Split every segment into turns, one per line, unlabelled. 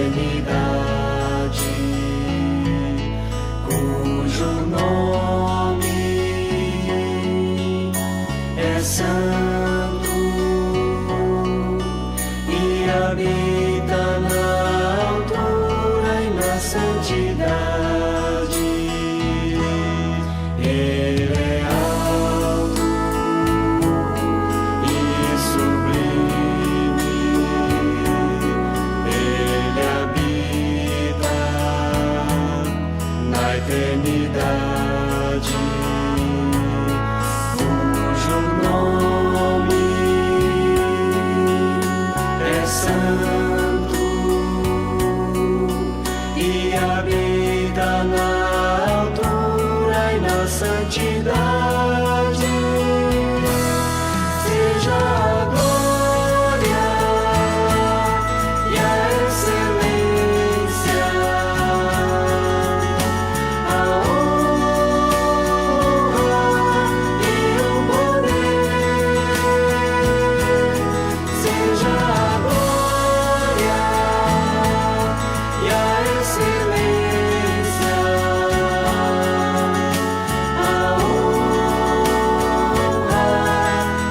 eternidade, cujo nome é santo e habita na altura e na santidade. Ele é alto e sublime, ele habita na eternidade, cujo nome é santo e habita na altura e na santidade. Seja a glória e a excelência, a honra e o poder. Seja a glória e a excelência, a honra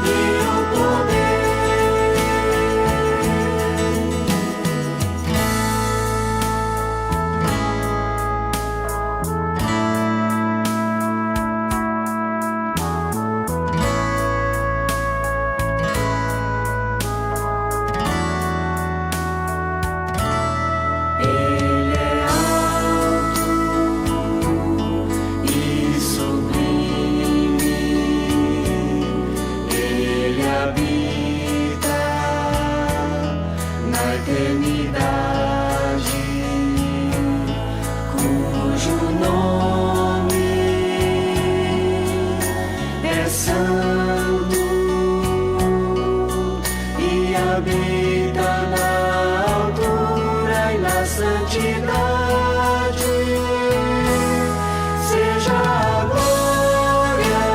e o poder. Ele é alto e sublime, ele habita na eternidade, cujo nome é santo e habita na altura e na santidade. Seja a glória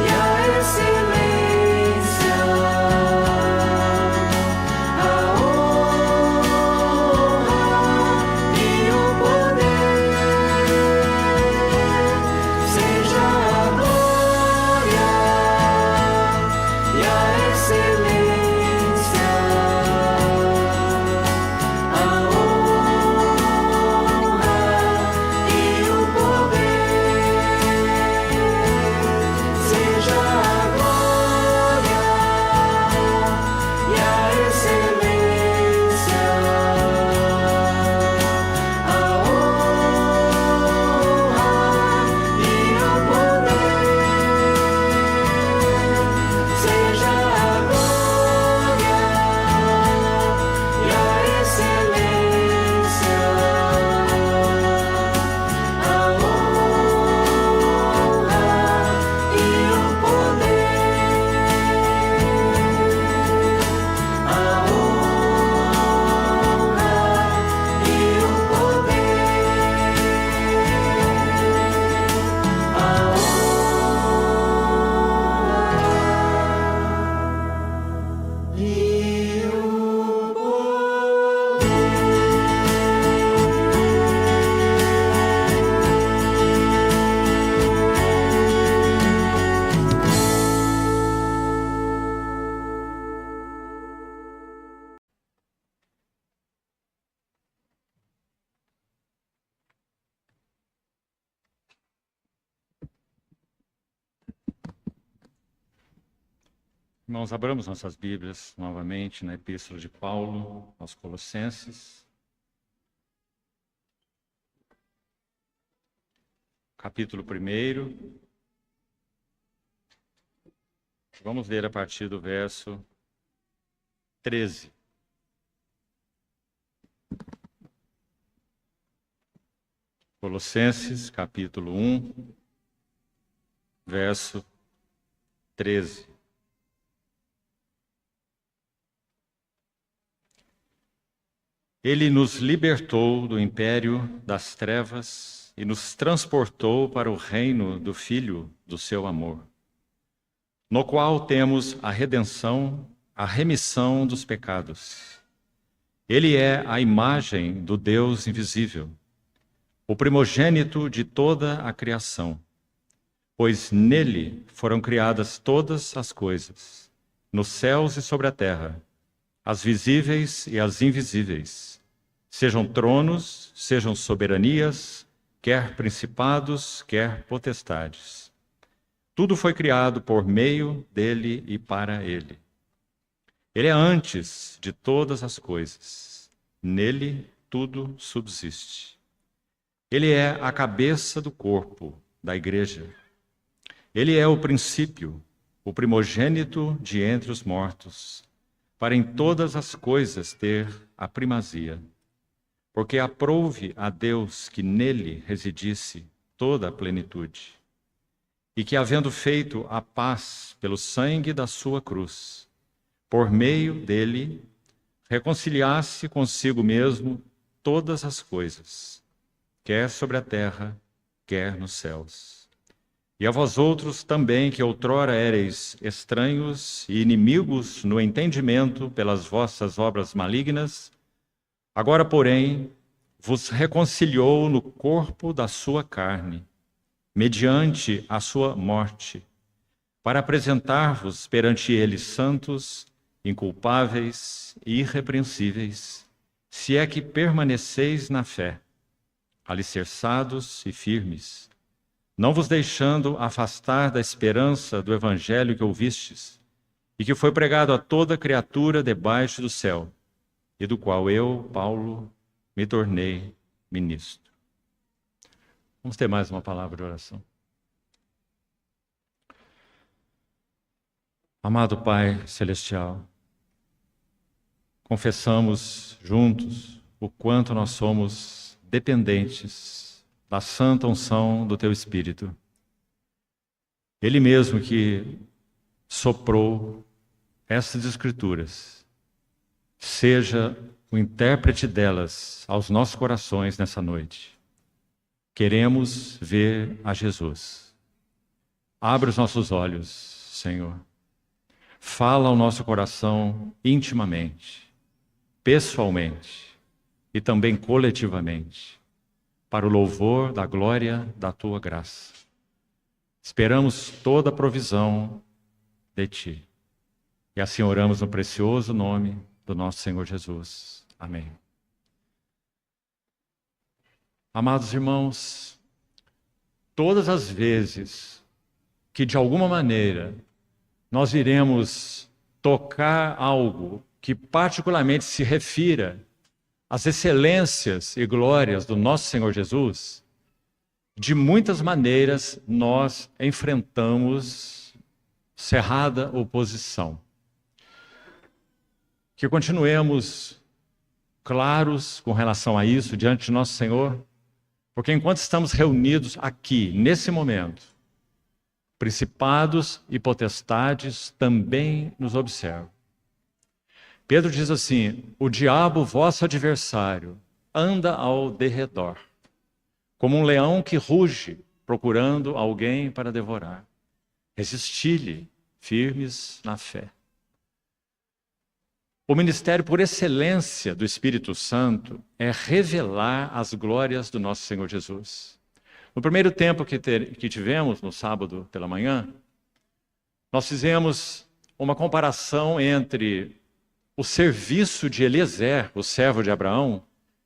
e a excelência, a honra e o poder. Seja a glória e a excelência, a honra e o poder. Seja a glória e a excelência, a honra e o poder. Seja a glória e a excelência, a honra e o poder. A honra e o
Irmãos, abramos nossas Bíblias novamente na Epístola de Paulo aos Colossenses, capítulo 1. Vamos ler a partir do verso 13. Colossenses, capítulo 1, verso 13. Ele nos libertou do império das trevas e nos transportou para o reino do Filho do seu amor, no qual temos a redenção, a remissão dos pecados. Ele é a imagem do Deus invisível, o primogênito de toda a criação, pois nele foram criadas todas as coisas, nos céus e sobre a terra, as visíveis e as invisíveis, sejam tronos, sejam soberanias, quer principados, quer potestades. Tudo foi criado por meio dele e para ele. Ele é antes de todas as coisas. Nele tudo subsiste. Ele é a cabeça do corpo, da igreja. Ele é o princípio, o primogênito de entre os mortos, para em todas as coisas ter a primazia. Porque aprouve a Deus que nele residisse toda a plenitude, e que, havendo feito a paz pelo sangue da sua cruz, por meio dele, reconciliasse consigo mesmo todas as coisas, quer sobre a terra, quer nos céus. E a vós outros também, que outrora éreis estranhos e inimigos no entendimento pelas vossas obras malignas, agora, porém, vos reconciliou no corpo da sua carne, mediante a sua morte, para apresentar-vos perante ele santos, inculpáveis e irrepreensíveis, se é que permaneceis na fé, alicerçados e firmes, não vos deixando afastar da esperança do evangelho que ouvistes, e que foi pregado a toda criatura debaixo do céu, e do qual eu, Paulo, me tornei ministro. Vamos ter mais uma palavra de oração. Amado Pai Celestial, confessamos juntos o quanto nós somos dependentes da santa unção do Teu Espírito. Ele mesmo que soprou essas Escrituras, seja o intérprete delas aos nossos corações nessa noite. Queremos ver a Jesus. Abre os nossos olhos, Senhor. Fala ao nosso coração intimamente, pessoalmente e também coletivamente, para o louvor da glória da Tua graça. Esperamos toda a provisão de Ti. E assim oramos no precioso nome do nosso Senhor Jesus. Amém. Amados irmãos, todas as vezes que de alguma maneira nós iremos tocar algo que particularmente se refira às excelências e glórias do nosso Senhor Jesus, de muitas maneiras nós enfrentamos cerrada oposição. Que continuemos claros com relação a isso diante de nosso Senhor, porque enquanto estamos reunidos aqui, nesse momento, principados e potestades também nos observam. Pedro diz assim: o diabo, vosso adversário, anda ao derredor, como um leão que ruge, procurando alguém para devorar. Resisti-lhe, firmes na fé. O ministério por excelência do Espírito Santo é revelar as glórias do nosso Senhor Jesus. No primeiro tempo que tivemos, no sábado pela manhã, nós fizemos uma comparação entre o serviço de Eliezer, o servo de Abraão,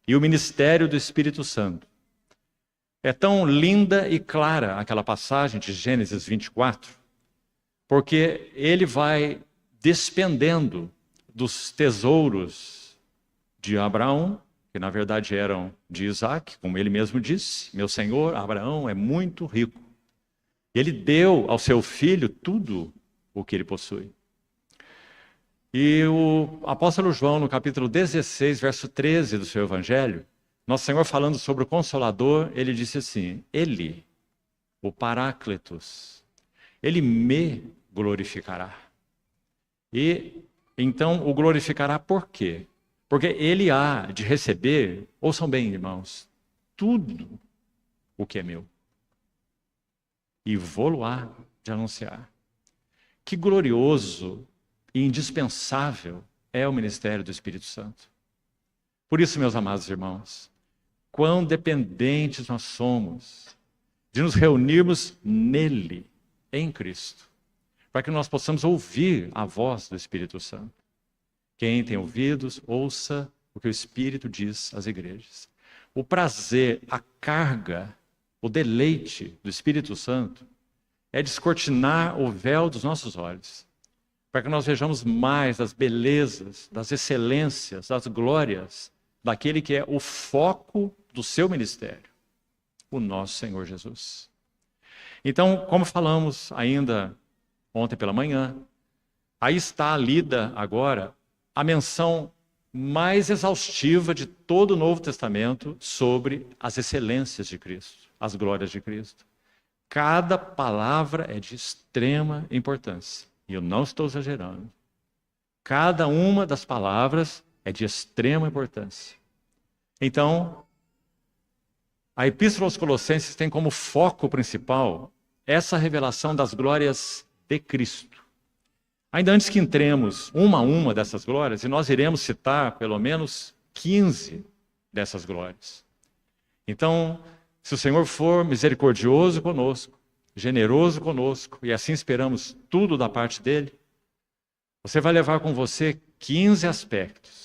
e o ministério do Espírito Santo. É tão linda e clara aquela passagem de Gênesis 24, porque ele vai despendendo dos tesouros de Abraão, que na verdade eram de Isaac, como ele mesmo disse: meu senhor Abraão é muito rico. Ele deu ao seu filho tudo o que ele possui. E o apóstolo João, no capítulo 16, verso 13 do seu evangelho, nosso Senhor falando sobre o Consolador, ele disse assim: ele, o Paráclitos, ele me glorificará. E então o glorificará por quê? Porque ele há de receber, ouçam bem, irmãos, tudo o que é meu. E vou-lo há de anunciar. Que glorioso e indispensável é o ministério do Espírito Santo. Por isso, meus amados irmãos, quão dependentes nós somos de nos reunirmos nele, em Cristo, para que nós possamos ouvir a voz do Espírito Santo. Quem tem ouvidos, ouça o que o Espírito diz às igrejas. O prazer, a carga, o deleite do Espírito Santo é descortinar o véu dos nossos olhos, para que nós vejamos mais das belezas, das excelências, das glórias daquele que é o foco do seu ministério, o nosso Senhor Jesus. Então, como falamos ainda ontem pela manhã, aí está lida agora a menção mais exaustiva de todo o Novo Testamento sobre as excelências de Cristo, as glórias de Cristo. Cada palavra é de extrema importância, e eu não estou exagerando. Cada uma das palavras é de extrema importância. Então, a Epístola aos Colossenses tem como foco principal essa revelação das glórias de Cristo. Ainda antes que entremos uma a uma dessas glórias, e nós iremos citar pelo menos 15 dessas glórias. Então, se o Senhor for misericordioso conosco, generoso conosco, e assim esperamos tudo da parte dele, você vai levar com você 15 aspectos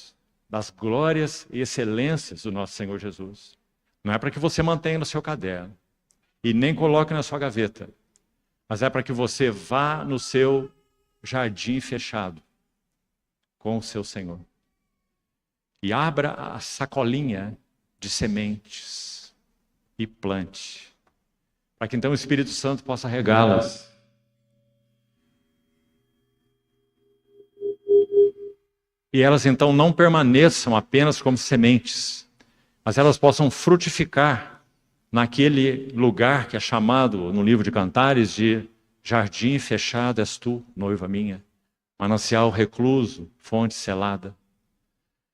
das glórias e excelências do nosso Senhor Jesus. Não é para que você mantenha no seu caderno e nem coloque na sua gaveta, mas é para que você vá no seu jardim fechado com o seu Senhor e abra a sacolinha de sementes e plante, para que então o Espírito Santo possa regá-las. E elas então não permaneçam apenas como sementes, mas elas possam frutificar naquele lugar que é chamado no livro de Cantares de jardim fechado és tu, noiva minha, manancial recluso, fonte selada.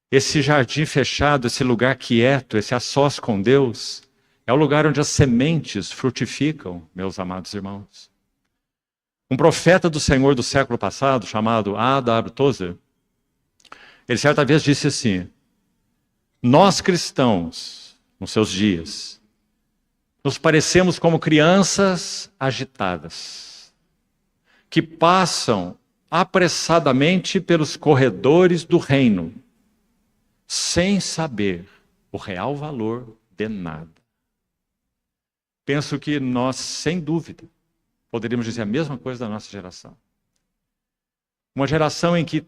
Esse jardim fechado, esse lugar quieto, esse a sós com Deus, é o lugar onde as sementes frutificam, meus amados irmãos. Um profeta do Senhor do século passado, chamado A.W. Tozer, ele certa vez disse assim: nós cristãos, nos seus dias, nos parecemos como crianças agitadas, que passam apressadamente pelos corredores do reino, sem saber o real valor de nada. Penso que nós, sem dúvida, poderíamos dizer a mesma coisa da nossa geração. Uma geração em que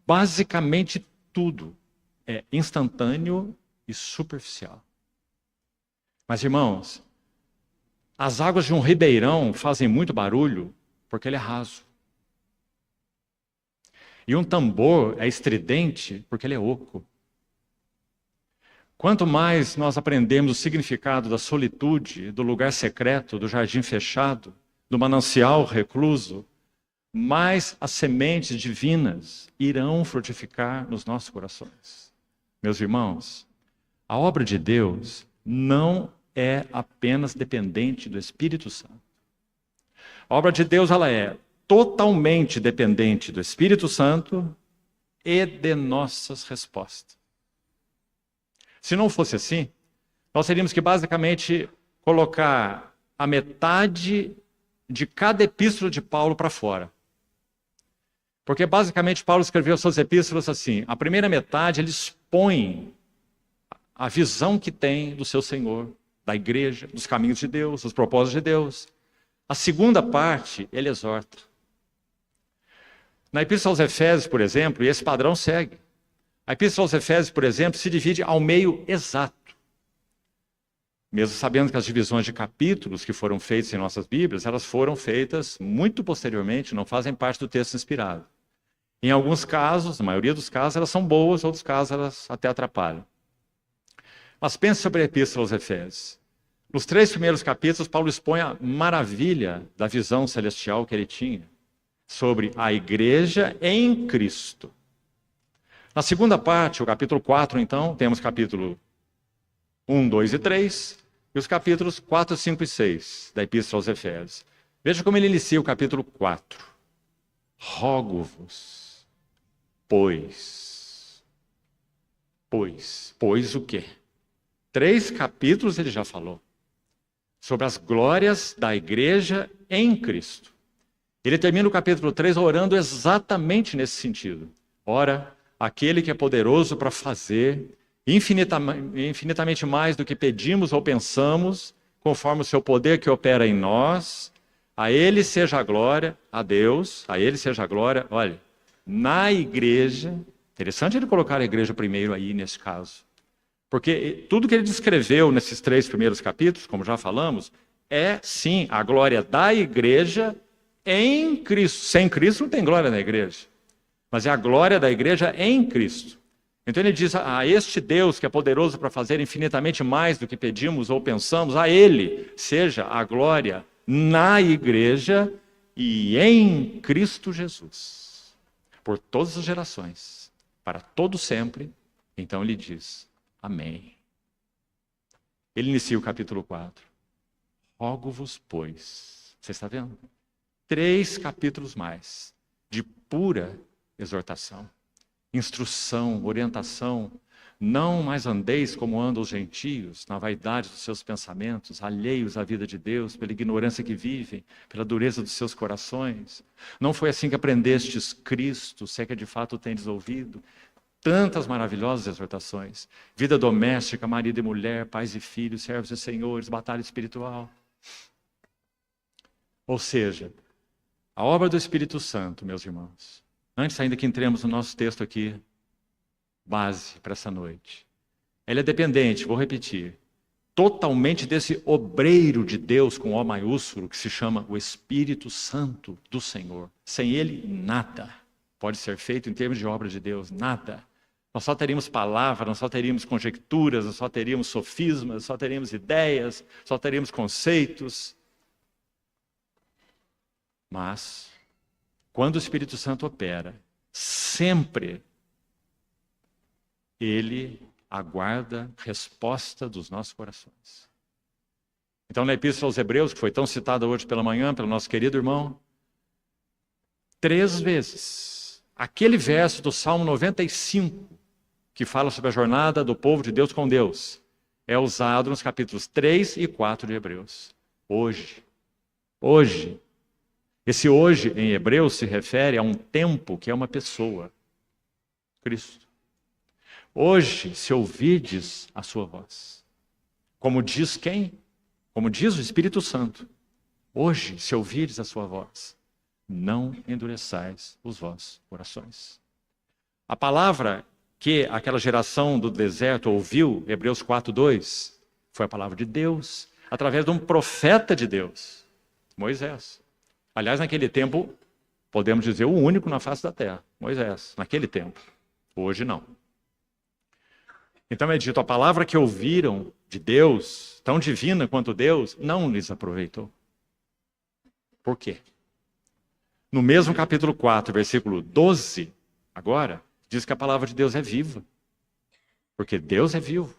basicamente tudo é instantâneo e superficial. Mas, irmãos, as águas de um ribeirão fazem muito barulho porque ele é raso. E um tambor é estridente porque ele é oco. Quanto mais nós aprendemos o significado da solitude, do lugar secreto, do jardim fechado, do manancial recluso, mais as sementes divinas irão frutificar nos nossos corações. Meus irmãos, a obra de Deus não é apenas dependente do Espírito Santo. A obra de Deus, ela é totalmente dependente do Espírito Santo e de nossas respostas. Se não fosse assim, nós teríamos que basicamente colocar a metade de cada epístola de Paulo para fora. Porque basicamente Paulo escreveu suas epístolas assim: a primeira metade ele expõe a visão que tem do seu Senhor, da igreja, dos caminhos de Deus, dos propósitos de Deus. A segunda parte ele exorta. Na Epístola aos Efésios, por exemplo, e esse padrão segue. A Epístola aos Efésios, por exemplo, se divide ao meio exato. Mesmo sabendo que as divisões de capítulos que foram feitas em nossas Bíblias, elas foram feitas muito posteriormente, não fazem parte do texto inspirado. Em alguns casos, na maioria dos casos, elas são boas, em outros casos elas até atrapalham. Mas pense sobre a Epístola aos Efésios. Nos 3 primeiros capítulos, Paulo expõe a maravilha da visão celestial que ele tinha sobre a igreja em Cristo. Na segunda parte, o capítulo 4, então, temos capítulo 1, 2 e 3, e os capítulos 4, 5 e 6 da Epístola aos Efésios. Veja como ele inicia o capítulo 4. Rogo-vos, pois. Pois o quê? 3 capítulos ele já falou sobre as glórias da igreja em Cristo. Ele termina o capítulo 3 orando exatamente nesse sentido. Ora, aquele que é poderoso para fazer infinitamente mais do que pedimos ou pensamos, conforme o seu poder que opera em nós, a ele seja a glória, a Deus, a ele seja a glória, olha, na igreja. Interessante ele colocar a igreja primeiro aí nesse caso. Porque tudo que ele descreveu nesses 3 primeiros capítulos, como já falamos, é sim a glória da igreja em Cristo. Sem Cristo não tem glória na igreja. Mas é a glória da igreja em Cristo. Então ele diz a este Deus que é poderoso para fazer infinitamente mais do que pedimos ou pensamos, a ele seja a glória na igreja e em Cristo Jesus. Por todas as gerações, para todo sempre. Então ele diz, amém. Ele inicia o capítulo 4. Rogo-vos, pois. Você está vendo? 3 capítulos mais de pura exortação, instrução, orientação. Não mais andeis como andam os gentios, na vaidade dos seus pensamentos, alheios à vida de Deus, pela ignorância que vivem, pela dureza dos seus corações. Não foi assim que aprendestes Cristo, se é que de fato o tendes ouvido. Tantas maravilhosas exortações. Vida doméstica, marido e mulher, pais e filhos, servos e senhores, batalha espiritual. Ou seja, a obra do Espírito Santo, meus irmãos, antes ainda que entremos no nosso texto aqui, base para essa noite. Ele é dependente, vou repetir, totalmente desse obreiro de Deus com O maiúsculo, que se chama o Espírito Santo do Senhor. Sem ele, nada pode ser feito em termos de obra de Deus, nada. Nós só teríamos palavra, nós só teríamos conjecturas, nós só teríamos sofismas, só teríamos ideias, só teríamos conceitos. Mas, quando o Espírito Santo opera, sempre ele aguarda resposta dos nossos corações. Então, na Epístola aos Hebreus, que foi tão citada hoje pela manhã pelo nosso querido irmão, 3 vezes, aquele verso do Salmo 95, que fala sobre a jornada do povo de Deus com Deus, é usado nos capítulos 3 e 4 de Hebreus. Hoje. Esse hoje em Hebreus se refere a um tempo que é uma pessoa, Cristo. Hoje, se ouvirdes a sua voz, como diz quem? Como diz o Espírito Santo. Hoje, se ouvirdes a sua voz, não endureçais os vossos corações. A palavra que aquela geração do deserto ouviu, Hebreus 4:2, foi a palavra de Deus, através de um profeta de Deus, Moisés. Aliás, naquele tempo, podemos dizer, o único na face da terra, Moisés, naquele tempo. Hoje não. Então é dito, a palavra que ouviram de Deus, tão divina quanto Deus, não lhes aproveitou. Por quê? No mesmo capítulo 4, versículo 12, agora, diz que a palavra de Deus é viva. Porque Deus é vivo.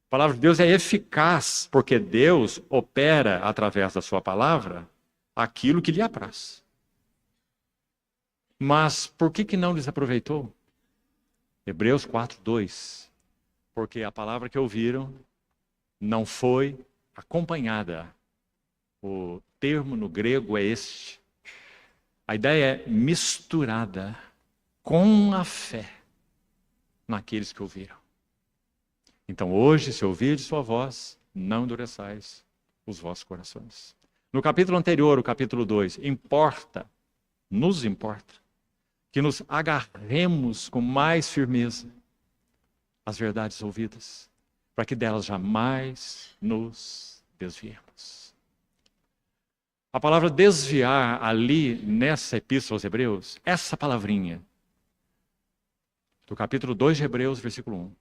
A palavra de Deus é eficaz, porque Deus opera através da sua palavra aquilo que lhe apraz. Mas por que não lhes aproveitou? Hebreus 4:2. Porque a palavra que ouviram não foi acompanhada. O termo no grego é este. A ideia é misturada com a fé naqueles que ouviram. Então hoje, se ouvirdes sua voz, não endureçais os vossos corações. No capítulo anterior, o capítulo 2, nos importa, que nos agarremos com mais firmeza às verdades ouvidas, para que delas jamais nos desviemos. A palavra desviar ali, nessa epístola aos Hebreus, essa palavrinha, do capítulo 2 de Hebreus, versículo 1,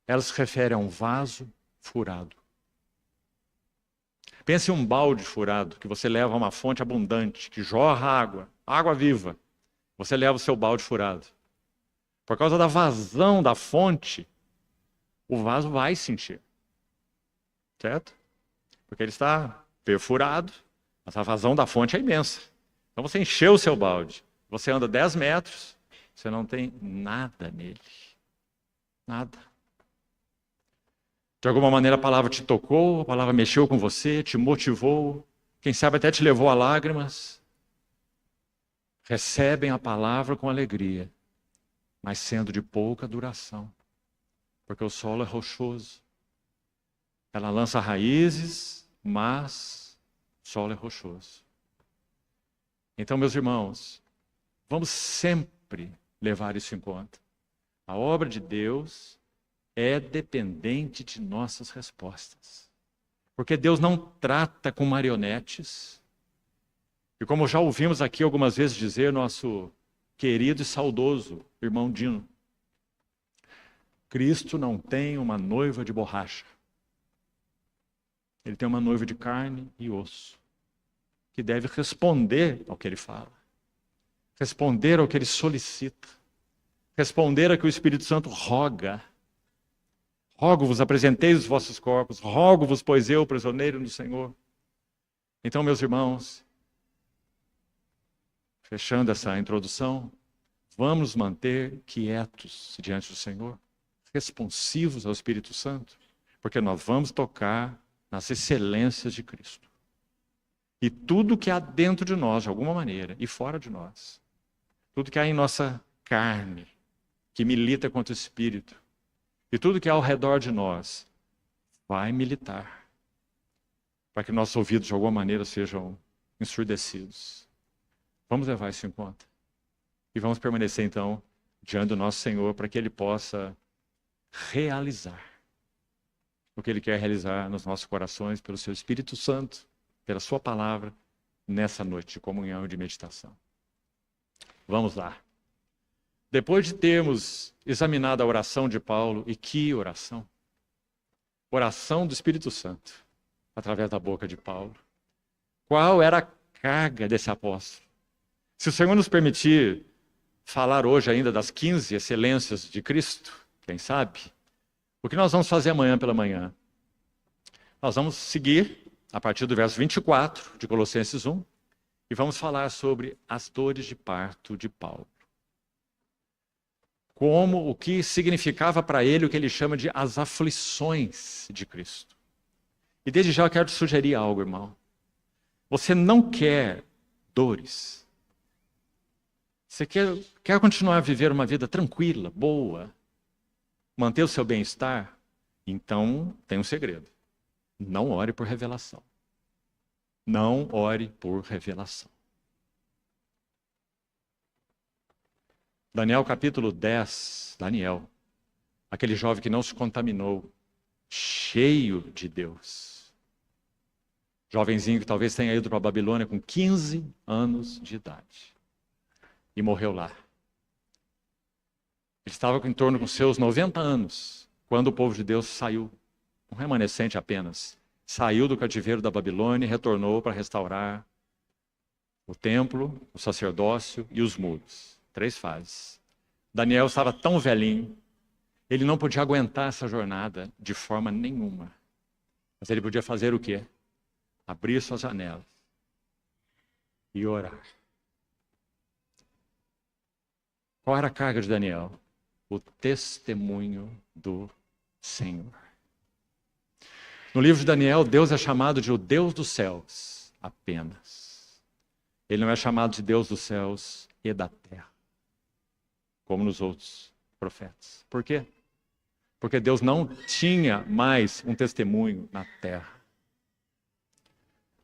ela se refere a um vaso furado. Pense em um balde furado, que você leva a uma fonte abundante, que jorra água viva. Você leva o seu balde furado. Por causa da vazão da fonte, o vaso vai se encher. Certo? Porque ele está perfurado, mas a vazão da fonte é imensa. Então você encheu o seu balde. Você anda 10 metros, você não tem nada nele. Nada. De alguma maneira a palavra te tocou, a palavra mexeu com você, te motivou, quem sabe até te levou a lágrimas. Recebem a palavra com alegria, mas sendo de pouca duração, porque o solo é rochoso. Ela lança raízes, mas o solo é rochoso. Então, meus irmãos, vamos sempre levar isso em conta. A obra de Deus é dependente de nossas respostas. Porque Deus não trata com marionetes. E como já ouvimos aqui algumas vezes dizer nosso querido e saudoso irmão Dino, Cristo não tem uma noiva de borracha. Ele tem uma noiva de carne e osso, que deve responder ao que ele fala, responder ao que ele solicita, responder ao que o Espírito Santo roga. Rogo-vos, apresentei os vossos corpos, rogo-vos, pois eu, prisioneiro no Senhor. Então, meus irmãos, fechando essa introdução, vamos nos manter quietos diante do Senhor, responsivos ao Espírito Santo, porque nós vamos tocar nas excelências de Cristo. E tudo que há dentro de nós, de alguma maneira, e fora de nós, tudo que há em nossa carne, que milita contra o Espírito, e tudo que há ao redor de nós, vai militar, para que nossos ouvidos, de alguma maneira, sejam ensurdecidos. Vamos levar isso em conta. E vamos permanecer, então, diante do nosso Senhor, para que Ele possa realizar o que Ele quer realizar nos nossos corações, pelo Seu Espírito Santo, pela Sua palavra, nessa noite de comunhão e de meditação. Vamos lá. Depois de termos examinado a oração de Paulo, e que oração? Oração do Espírito Santo, através da boca de Paulo. Qual era a carga desse apóstolo? Se o Senhor nos permitir falar hoje ainda das 15 excelências de Cristo, quem sabe, o que nós vamos fazer amanhã pela manhã? Nós vamos seguir a partir do verso 24 de Colossenses 1 e vamos falar sobre as dores de parto de Paulo. Como o que significava para ele o que ele chama de as aflições de Cristo. E desde já eu quero te sugerir algo, irmão. Você não quer dores. Você quer continuar a viver uma vida tranquila, boa, manter o seu bem-estar? Então, tem um segredo. Não ore por revelação. Não ore por revelação. Daniel capítulo 10, Daniel, aquele jovem que não se contaminou, cheio de Deus. Jovenzinho que talvez tenha ido para a Babilônia com 15 anos de idade. E morreu lá. Ele estava em torno com seus 90 anos, quando o povo de Deus saiu, um remanescente apenas, saiu do cativeiro da Babilônia e retornou para restaurar o templo, o sacerdócio e os muros. 3 fases. Daniel estava tão velhinho, ele não podia aguentar essa jornada de forma nenhuma. Mas ele podia fazer o quê? Abrir suas janelas e orar. Qual era a carga de Daniel? O testemunho do Senhor. No livro de Daniel, Deus é chamado de o Deus dos céus apenas. Ele não é chamado de Deus dos céus e da terra, como nos outros profetas. Por quê? Porque Deus não tinha mais um testemunho na terra.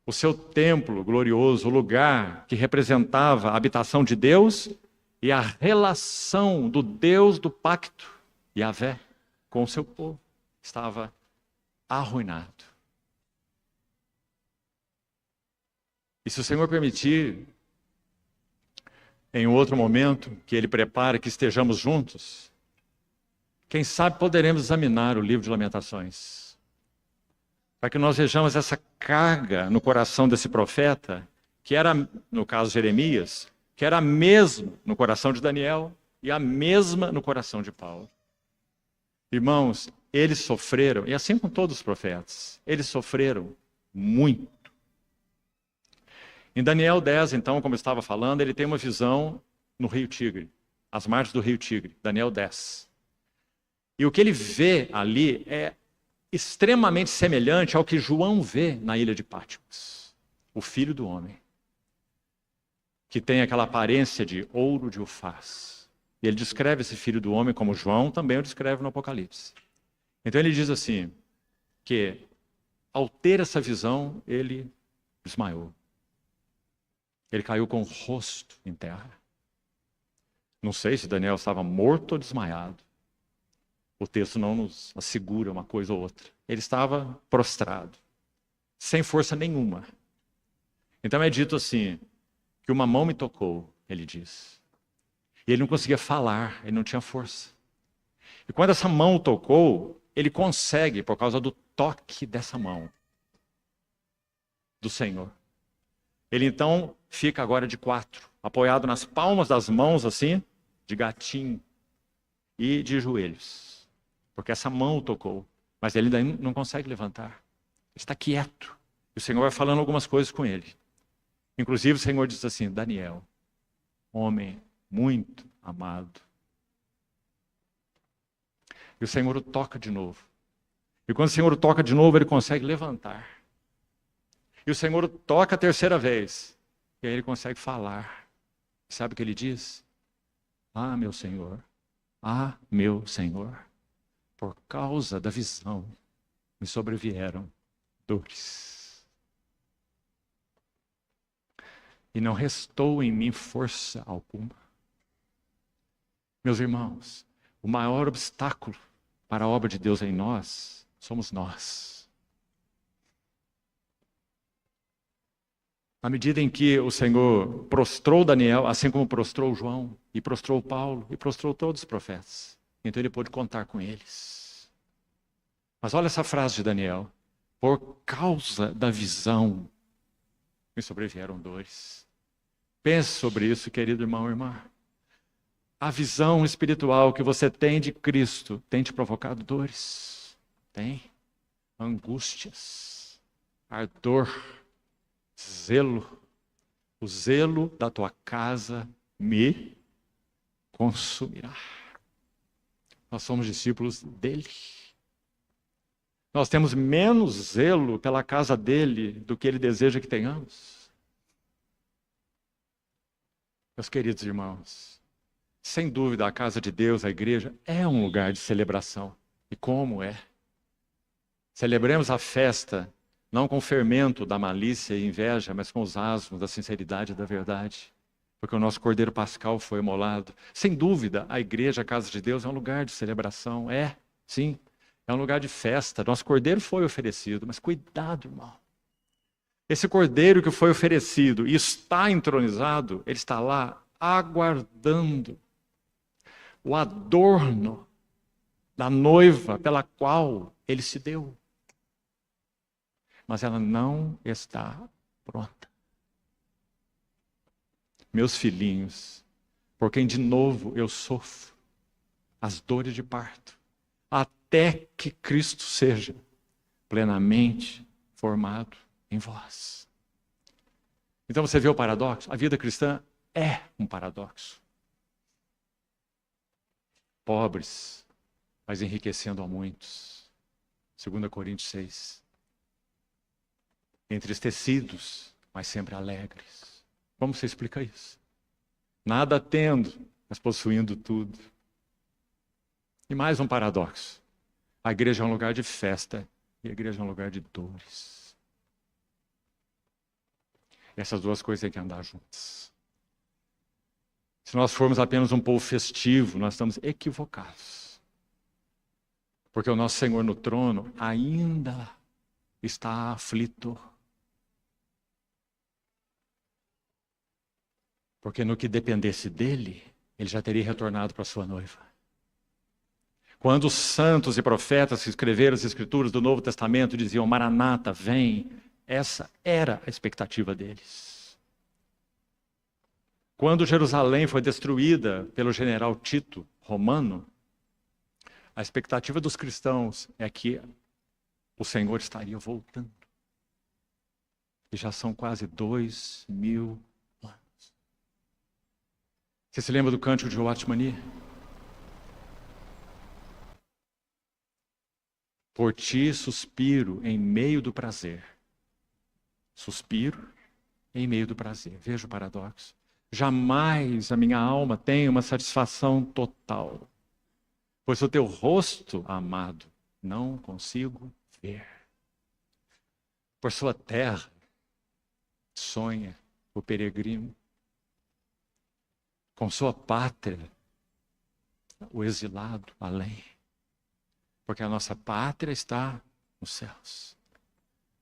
O seu templo glorioso, o lugar que representava a habitação de Deus e a relação do Deus do pacto, Yahvé, com o seu povo, estava arruinado. E se o Senhor permitir, em outro momento, que Ele prepare que estejamos juntos, quem sabe poderemos examinar o livro de Lamentações, para que nós vejamos essa carga no coração desse profeta, que era, no caso de Jeremias, que era a mesma no coração de Daniel e a mesma no coração de Paulo. Irmãos, eles sofreram, e assim com todos os profetas, eles sofreram muito. Em Daniel 10, então, como eu estava falando, ele tem uma visão no Rio Tigre, às margens do Rio Tigre, Daniel 10. E o que ele vê ali é extremamente semelhante ao que João vê na ilha de Patmos. O Filho do Homem, que tem aquela aparência de ouro de Ufaz. E ele descreve esse Filho do Homem como João também o descreve no Apocalipse. Então ele diz assim, que ao ter essa visão, ele desmaiou. Ele caiu com o rosto em terra. Não sei se Daniel estava morto ou desmaiado. O texto não nos assegura uma coisa ou outra. Ele estava prostrado, sem força nenhuma. Então é dito assim, que uma mão me tocou, ele diz. E ele não conseguia falar, ele não tinha força. E quando essa mão o tocou, ele consegue, por causa do toque dessa mão, do Senhor. Ele então fica agora de quatro, apoiado nas palmas das mãos, assim, de gatinho e de joelhos. Porque essa mão o tocou, mas ele ainda não consegue levantar. Ele está quieto. E o Senhor vai falando algumas coisas com ele. Inclusive o Senhor diz assim, Daniel, homem muito amado. E o Senhor o toca de novo. E quando o Senhor o toca de novo, ele consegue levantar. E o Senhor o toca a terceira vez. E aí ele consegue falar. Sabe o que ele diz? Ah, meu Senhor, por causa da visão, me sobrevieram dores. E não restou em mim força alguma. Meus irmãos, o maior obstáculo para a obra de Deus em nós, somos nós. À medida em que o Senhor prostrou Daniel, assim como prostrou João, e prostrou Paulo, e prostrou todos os profetas, então ele pôde contar com eles. Mas olha essa frase de Daniel, por causa da visão, me sobrevieram dores. Pense sobre isso, querido irmão e irmã. A visão espiritual que você tem de Cristo tem te provocado dores? Tem. Angústias, ardor, zelo. O zelo da tua casa me consumirá. Nós somos discípulos dele. Nós temos menos zelo pela casa dele do que ele deseja que tenhamos. Meus queridos irmãos, sem dúvida a casa de Deus, a igreja, é um lugar de celebração. E como é? Celebremos a festa, não com o fermento da malícia e inveja, mas com os asmos da sinceridade e da verdade. Porque o nosso Cordeiro Pascal foi imolado. Sem dúvida, a igreja, a casa de Deus, é um lugar de celebração. É, sim, é um lugar de festa. Nosso Cordeiro foi oferecido, mas cuidado, irmão. Esse Cordeiro que foi oferecido e está entronizado, ele está lá aguardando o adorno da noiva pela qual ele se deu. Mas ela não está pronta. Meus filhinhos, por quem de novo eu sofro as dores de parto, até que Cristo seja plenamente formado em vós. Então você vê o paradoxo? A vida cristã é um paradoxo. Pobres, mas enriquecendo a muitos. 2 Coríntios 6. Entristecidos, mas sempre alegres. Como você explica isso? Nada tendo, mas possuindo tudo. E mais um paradoxo. A igreja é um lugar de festa e a igreja é um lugar de dores. E essas duas coisas têm que andar juntas. Se nós formos apenas um povo festivo, nós estamos equivocados. Porque o nosso Senhor no trono ainda está aflito. Porque no que dependesse dele, ele já teria retornado para a sua noiva. Quando os santos e profetas que escreveram as escrituras do Novo Testamento diziam, Maranata, vem, essa era a expectativa deles. Quando Jerusalém foi destruída pelo general Tito, romano, a expectativa dos cristãos é que o Senhor estaria voltando. E já são quase 2000 anos. Você se lembra do cântico de Watchmani? Por ti suspiro em meio do prazer. Suspiro em meio do prazer. Veja o paradoxo. Jamais a minha alma tem uma satisfação total, pois o teu rosto, amado, não consigo ver. Por sua terra sonha o peregrino, com sua pátria o exilado além, porque a nossa pátria está nos céus,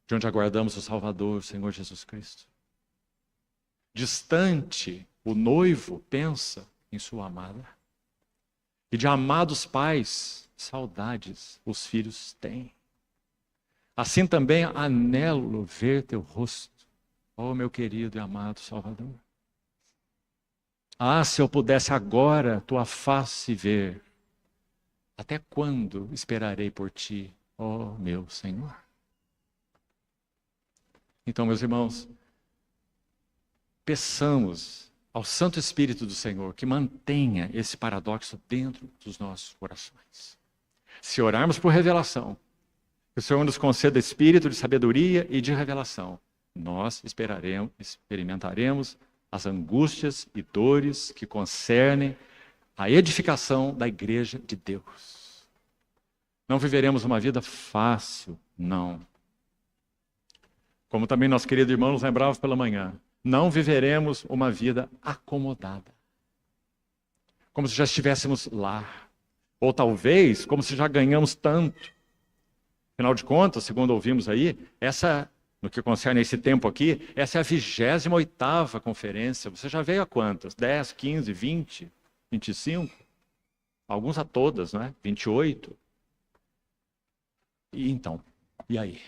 de onde aguardamos o Salvador, o Senhor Jesus Cristo. Distante, o noivo pensa em sua amada. E de amados pais, saudades os filhos têm. Assim também anelo ver teu rosto, ó meu querido e amado Salvador. Ah, se eu pudesse agora tua face ver, até quando esperarei por ti, ó meu Senhor? Então, meus irmãos, peçamos ao Santo Espírito do Senhor que mantenha esse paradoxo dentro dos nossos corações. Se orarmos por revelação, que o Senhor nos conceda espírito de sabedoria e de revelação, nós experimentaremos as angústias e dores que concernem a edificação da igreja de Deus. Não viveremos uma vida fácil, não. Como também nosso querido irmão nos lembrava pela manhã, não viveremos uma vida acomodada, como se já estivéssemos lá, ou talvez como se já ganhamos tanto. Afinal de contas, segundo ouvimos aí, no que concerne a esse tempo aqui, essa é a 28ª conferência. Você já veio a quantas? 10, 15, 20, 25? Alguns a todas, não é? 28. E então, e aí?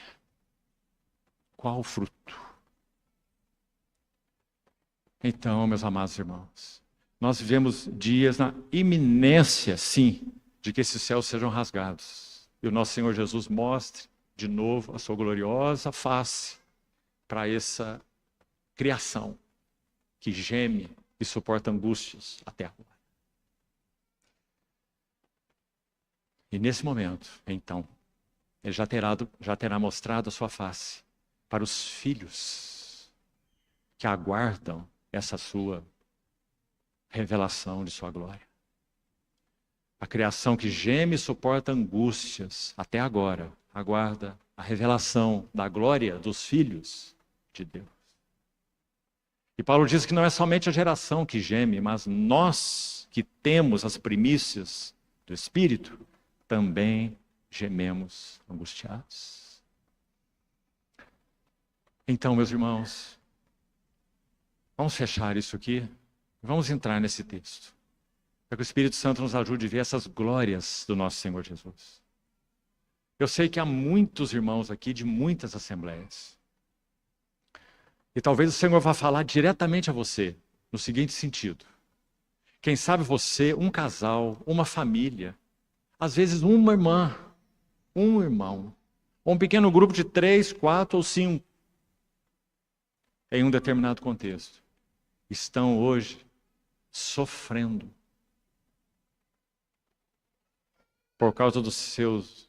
Qual o fruto? Então, meus amados irmãos, nós vivemos dias na iminência, sim, de que esses céus sejam rasgados. E o nosso Senhor Jesus mostre de novo a sua gloriosa face para essa criação que geme e suporta angústias até agora. E nesse momento, então, ele já terá mostrado a sua face para os filhos que aguardam essa sua revelação de sua glória. A criação que geme e suporta angústias até agora, aguarda a revelação da glória dos filhos de Deus. E Paulo diz que não é somente a geração que geme, mas nós que temos as primícias do Espírito, também gememos angustiados. Então, meus irmãos, vamos fechar isso aqui, vamos entrar nesse texto, para que o Espírito Santo nos ajude a ver essas glórias do nosso Senhor Jesus. Eu sei que há muitos irmãos aqui de muitas assembleias. E talvez o Senhor vá falar diretamente a você, no seguinte sentido. Quem sabe você, um casal, uma família, às vezes uma irmã, um irmão, ou um pequeno grupo de 3, 4 ou 5, em um determinado contexto, estão hoje sofrendo por causa dos seus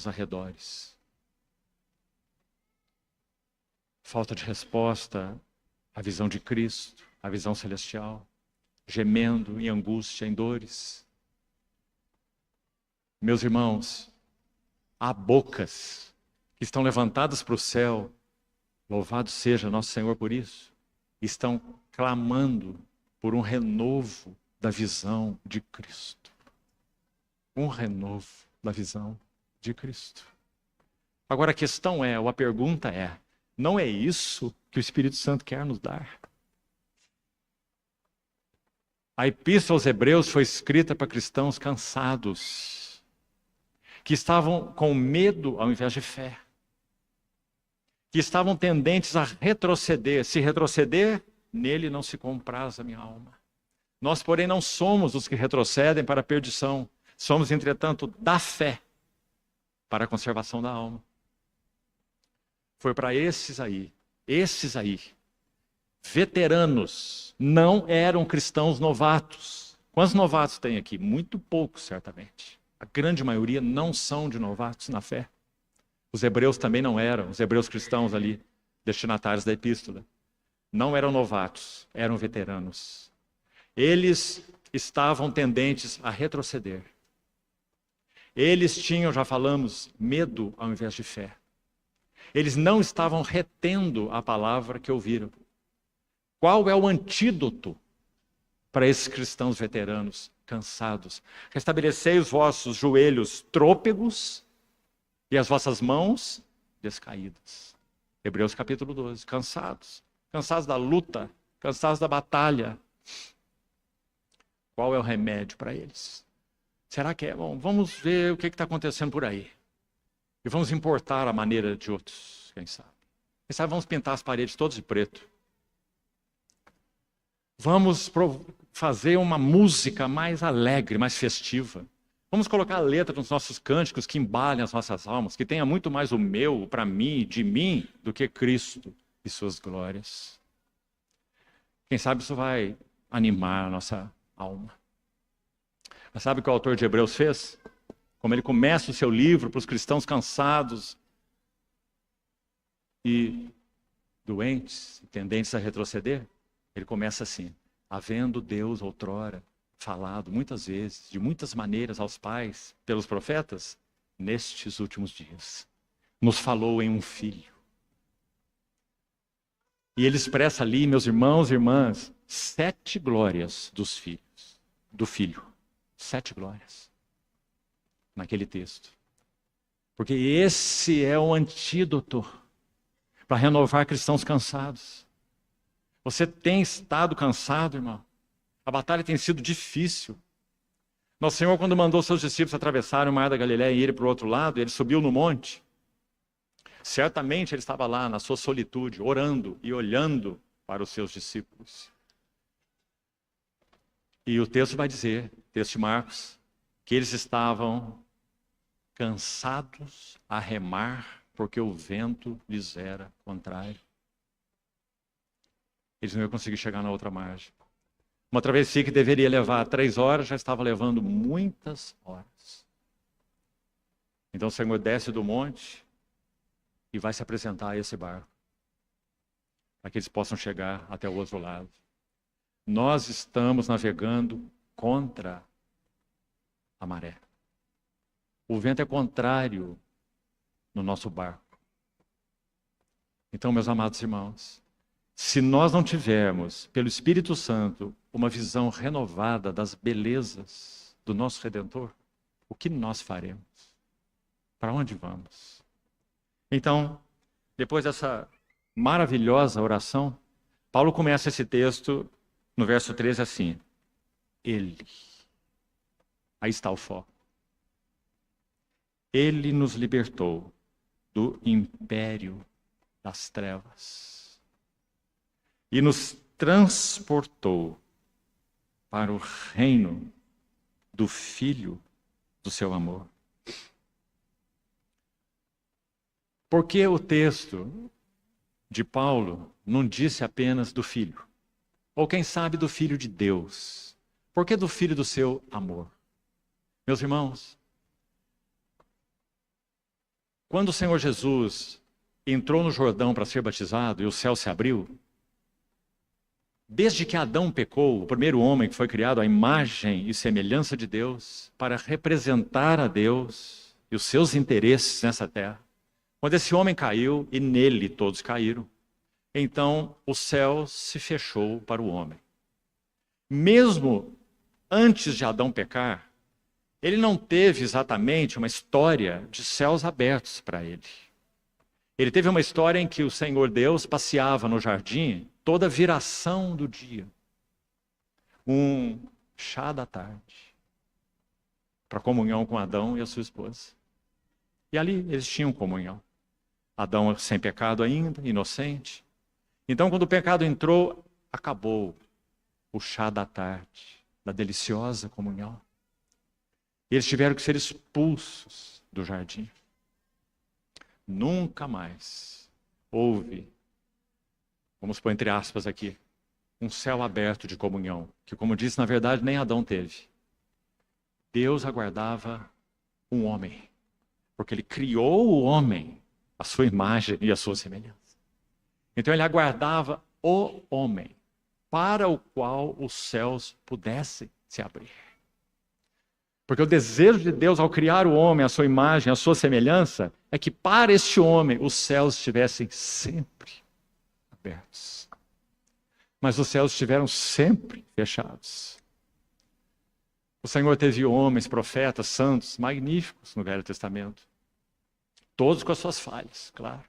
arredores. Falta de resposta à visão de Cristo, à visão celestial, gemendo em angústia, em dores. Meus irmãos, há bocas que estão levantadas para o céu, louvado seja nosso Senhor por isso, estão clamando por um renovo da visão de Cristo. Um renovo da visão de Cristo. Agora a questão é, ou a pergunta é, não é isso que o Espírito Santo quer nos dar? A Epístola aos Hebreus foi escrita para cristãos cansados, que estavam com medo ao invés de fé, que estavam tendentes a retroceder. Se retroceder, nele não se compraz a minha alma. Nós, porém, não somos os que retrocedem para a perdição. Somos, entretanto, da fé para a conservação da alma. Foi para esses aí, veteranos, não eram cristãos novatos. Quantos novatos tem aqui? Muito poucos, certamente. a grande maioria não são de novatos na fé. Os hebreus também não eram, os hebreus cristãos ali, destinatários da epístola. Não eram novatos, eram veteranos. Eles estavam tendentes a retroceder. Eles tinham, já falamos, medo ao invés de fé. Eles não estavam retendo a palavra que ouviram. Qual é o antídoto para esses cristãos veteranos, cansados? Restabelecei os vossos joelhos trôpegos e as vossas mãos descaídas. Hebreus capítulo 12. Cansados. Cansados da luta, cansados da batalha. Qual é o remédio para eles? Será que é? Bom, vamos ver o que está acontecendo por aí. E vamos importar a maneira de outros, quem sabe. Quem sabe vamos pintar as paredes todas de preto. Vamos fazer uma música mais alegre, mais festiva. Vamos colocar a letra nos nossos cânticos que embalem as nossas almas, que tenha muito mais o meu, para mim, de mim, do que Cristo e suas glórias. Quem sabe isso vai animar a nossa alma. Mas sabe o que o autor de Hebreus fez? Como ele começa o seu livro para os cristãos cansados e doentes, tendentes a retroceder, ele começa assim: havendo Deus outrora falado muitas vezes, de muitas maneiras aos pais, pelos profetas, nestes últimos dias, nos falou em um filho. E ele expressa ali, meus irmãos e irmãs, 7 glórias dos filhos, do filho. 7 glórias. Naquele texto. Porque esse é o antídoto para renovar cristãos cansados. Você tem estado cansado, irmão? A batalha tem sido difícil. Nosso Senhor, quando mandou seus discípulos atravessarem o mar da Galileia e ir para o outro lado, ele subiu no monte. Certamente ele estava lá na sua solitude, orando e olhando para os seus discípulos. E o texto vai dizer, texto de Marcos, que eles estavam cansados a remar porque o vento lhes era contrário. Eles não iam conseguir chegar na outra margem. Uma travessia que deveria levar 3 horas já estava levando muitas horas. Então o Senhor desce do monte e vai se apresentar a esse barco, para que eles possam chegar até o outro lado. Nós estamos navegando contra a maré. O vento é contrário no nosso barco. Então, meus amados irmãos, se nós não tivermos, pelo Espírito Santo, uma visão renovada das belezas do nosso Redentor, o que nós faremos? Para onde vamos? Então, depois dessa maravilhosa oração, Paulo começa esse texto no verso 13 assim: Ele. Aí está o foco. Ele nos libertou do império das trevas e nos transportou para o reino do Filho do seu amor. Por que o texto de Paulo não disse apenas do Filho? Ou quem sabe do Filho de Deus? Por que do Filho do seu amor? Meus irmãos, quando o Senhor Jesus entrou no Jordão para ser batizado e o céu se abriu, desde que Adão pecou, o primeiro homem que foi criado à imagem e semelhança de Deus, para representar a Deus e os seus interesses nessa terra, quando esse homem caiu e nele todos caíram, então o céu se fechou para o homem. Mesmo antes de Adão pecar, ele não teve exatamente uma história de céus abertos para ele. Ele teve uma história em que o Senhor Deus passeava no jardim toda viração do dia. Um chá da tarde, para comunhão com Adão e a sua esposa. E ali eles tinham comunhão. Adão sem pecado ainda, inocente. Então, quando o pecado entrou, acabou o chá da tarde, da deliciosa comunhão. Eles tiveram que ser expulsos do jardim. Nunca mais houve, vamos pôr entre aspas aqui, um céu aberto de comunhão, que, como disse, na verdade, nem Adão teve. Deus aguardava um homem, porque ele criou o homem, a sua imagem e a sua semelhança. Então ele aguardava o homem, para o qual os céus pudessem se abrir. Porque o desejo de Deus ao criar o homem, a sua imagem, a sua semelhança, é que para este homem os céus estivessem sempre abertos. Mas os céus estiveram sempre fechados. O Senhor teve homens, profetas, santos, magníficos no Velho Testamento. Todos com as suas falhas, claro.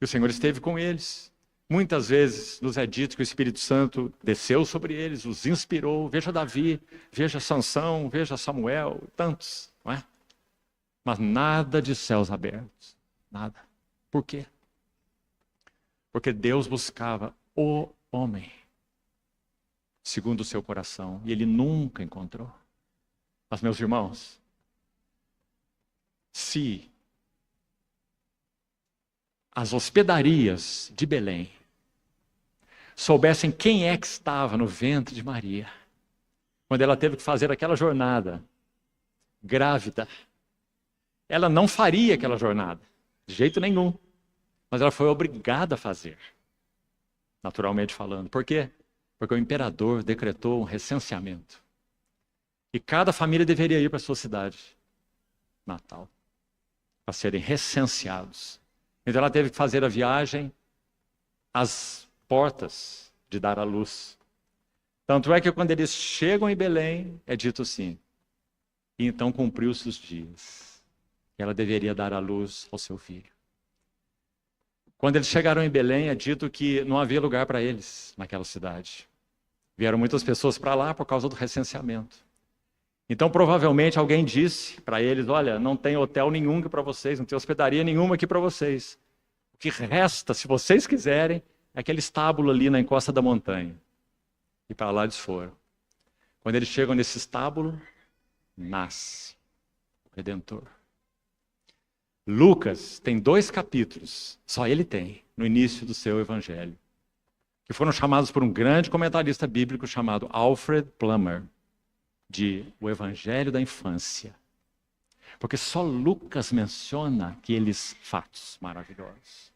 E o Senhor esteve com eles. Muitas vezes nos é dito que o Espírito Santo desceu sobre eles, os inspirou. Veja Davi, veja Sansão, veja Samuel, tantos, não é? Mas nada de céus abertos, nada. Por quê? Porque Deus buscava o homem, segundo o seu coração, e ele nunca encontrou. Mas, meus irmãos, se as hospedarias de Belém soubessem quem é que estava no ventre de Maria, quando ela teve que fazer aquela jornada, grávida, ela não faria aquela jornada, de jeito nenhum, mas ela foi obrigada a fazer, naturalmente falando. Por quê? Porque o imperador decretou um recenseamento. E cada família deveria ir para a sua cidade natal, para serem recenseados. Então ela teve que fazer a viagem às portas de dar à luz. Tanto é que quando eles chegam em Belém, é dito assim: e então cumpriu-se os dias. Ela deveria dar à luz ao seu filho. Quando eles chegaram em Belém, é dito que não havia lugar para eles naquela cidade. Vieram muitas pessoas para lá por causa do recenseamento. Então, provavelmente, alguém disse para eles: olha, não tem hotel nenhum aqui para vocês, não tem hospedaria nenhuma aqui para vocês. O que resta, se vocês quiserem, é aquele estábulo ali na encosta da montanha. E para lá eles foram. Quando eles chegam nesse estábulo, nasce o Redentor. Lucas tem 2 capítulos, só ele tem, no início do seu evangelho, que foram chamados por um grande comentarista bíblico chamado Alfred Plummer, de O Evangelho da Infância. Porque só Lucas menciona aqueles fatos maravilhosos.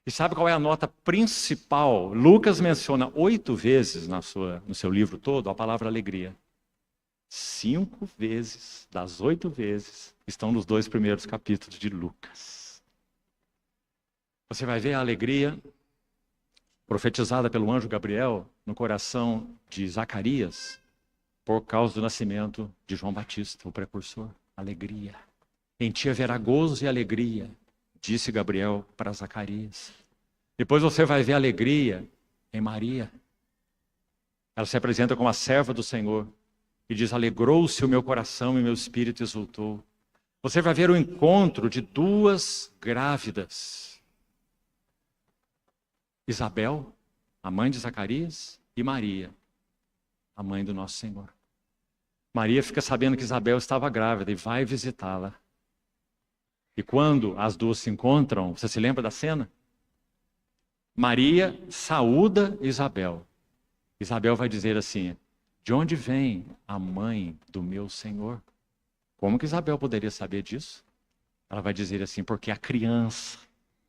E sabe qual é a nota principal? Lucas menciona 8 vezes no seu livro todo a palavra alegria. 5 vezes das 8 vezes estão nos 2 primeiros capítulos de Lucas. Você vai ver a alegria profetizada pelo anjo Gabriel no coração de Zacarias por causa do nascimento de João Batista, o precursor. Alegria. Em ti haverá gozo e alegria, disse Gabriel para Zacarias. Depois você vai ver alegria em Maria. Ela se apresenta como a serva do Senhor e diz: alegrou-se o meu coração e meu espírito exultou. Você vai ver o encontro de 2 grávidas. Isabel, a mãe de Zacarias, e Maria, a mãe do nosso Senhor. Maria fica sabendo que Isabel estava grávida e vai visitá-la. E quando as duas se encontram, você se lembra da cena? Maria saúda Isabel. Isabel vai dizer assim: de onde vem a mãe do meu Senhor? Como que Isabel poderia saber disso? Ela vai dizer assim: porque a criança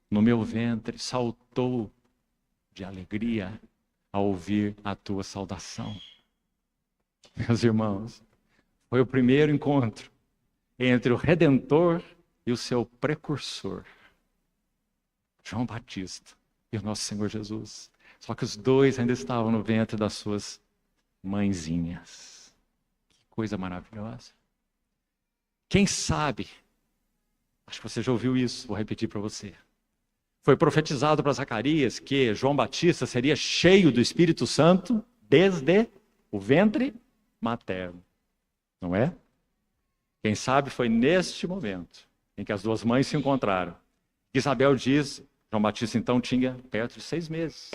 no meu ventre saltou de alegria ao ouvir a tua saudação. Meus irmãos, foi o primeiro encontro entre o Redentor e o seu precursor, João Batista, e o nosso Senhor Jesus. Só que os 2 ainda estavam no ventre das suas mãezinhas. Que coisa maravilhosa. Quem sabe, acho que você já ouviu isso, vou repetir para você. Foi profetizado para Zacarias que João Batista seria cheio do Espírito Santo desde o ventre materno. Não é? Quem sabe foi neste momento em que as 2 mães se encontraram. Isabel diz, João Batista então tinha perto de 6 meses.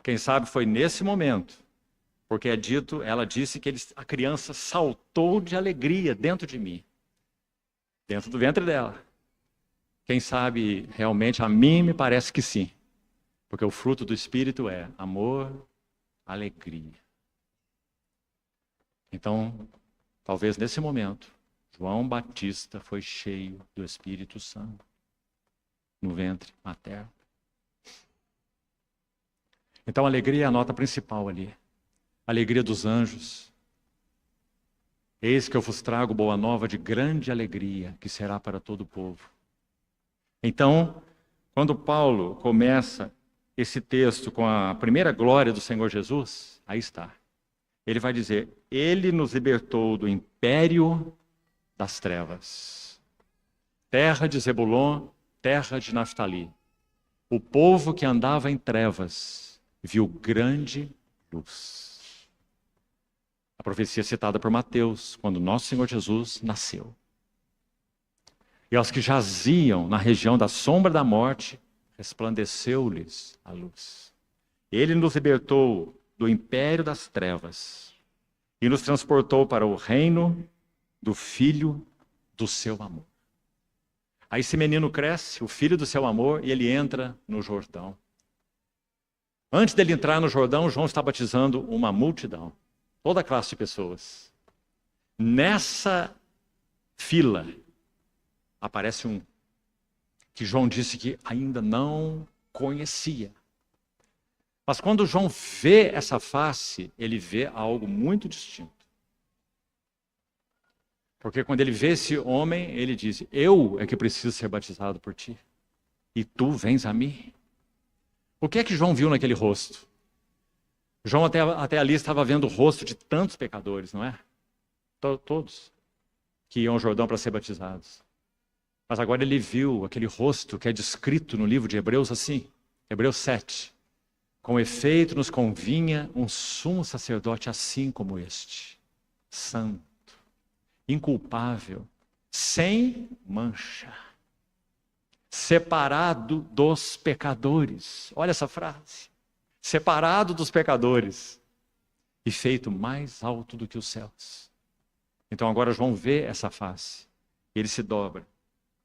Quem sabe foi nesse momento, porque é dito, ela disse que a criança saltou de alegria dentro de mim, dentro do ventre dela. Quem sabe realmente, a mim me parece que sim, porque o fruto do Espírito é amor, alegria. Então, Talvez nesse momento, João Batista foi cheio do Espírito Santo no ventre materno. Então, a alegria é a nota principal ali. A alegria dos anjos. Eis que eu vos trago boa nova de grande alegria, que será para todo o povo. Então, quando Paulo começa esse texto com a primeira glória do Senhor Jesus, aí está. Ele vai dizer, ele nos libertou do império das trevas. Terra de Zebulon, terra de Naftali. O povo que andava em trevas viu grande luz. A profecia citada por Mateus, quando nosso Senhor Jesus nasceu. E aos que jaziam na região da sombra da morte, resplandeceu-lhes a luz. Ele nos libertou do império das trevas e nos transportou para o reino do Filho do seu amor. Aí esse menino cresce, o filho do seu amor, e ele entra no Jordão. Antes dele entrar no Jordão, João está batizando uma multidão, toda a classe de pessoas. Nessa fila, aparece um que João disse que ainda não conhecia. Mas quando João vê essa face, ele vê algo muito distinto. Porque quando ele vê esse homem, ele diz, eu é que preciso ser batizado por ti, e tu vens a mim. O que é que João viu naquele rosto? João até ali estava vendo o rosto de tantos pecadores, não é? Todos que iam ao Jordão para ser batizados. Mas agora ele viu aquele rosto que é descrito no livro de Hebreus assim, Hebreus 7. Com efeito nos convinha um sumo sacerdote assim como este, santo, inculpável, sem mancha, separado dos pecadores. Olha essa frase. Separado dos pecadores e feito mais alto do que os céus. Então agora João vê essa face. Ele se dobra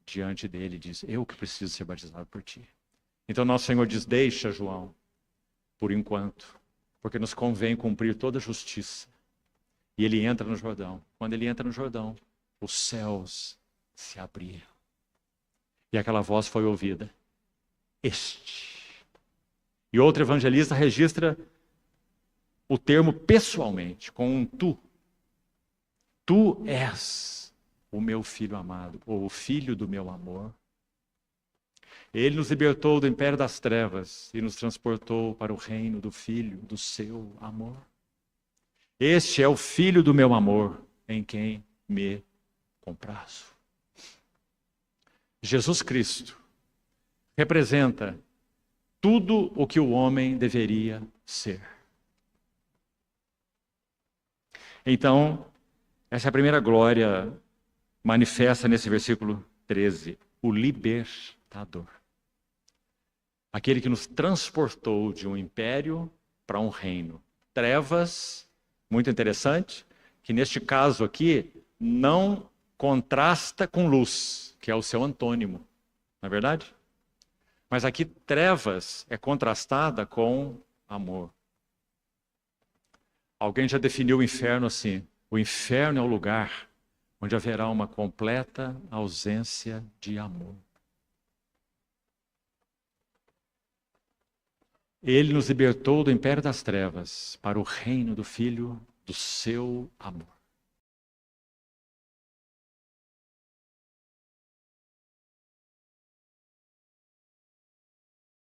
diante dele e diz, eu que preciso ser batizado por ti. Então nosso Senhor diz, deixa João, por enquanto, porque nos convém cumprir toda a justiça. E ele entra no Jordão. Quando ele entra no Jordão, os céus se abriram. E aquela voz foi ouvida. Este. E outro evangelista registra o termo pessoalmente, com um tu. Tu és o meu filho amado, ou o filho do meu amor. Ele nos libertou do império das trevas e nos transportou para o reino do Filho do seu amor. Este é o Filho do meu amor, em quem me comprazo. Jesus Cristo representa tudo o que o homem deveria ser. Então, essa é a primeira glória manifesta nesse versículo 13, o libertador. Aquele que nos transportou de um império para um reino. Trevas, muito interessante, que neste caso aqui não contrasta com luz, que é o seu antônimo, não é verdade? Mas aqui trevas é contrastada com amor. Alguém já definiu o inferno assim, o inferno é o lugar onde haverá uma completa ausência de amor. Ele nos libertou do império das trevas para o reino do Filho do seu amor.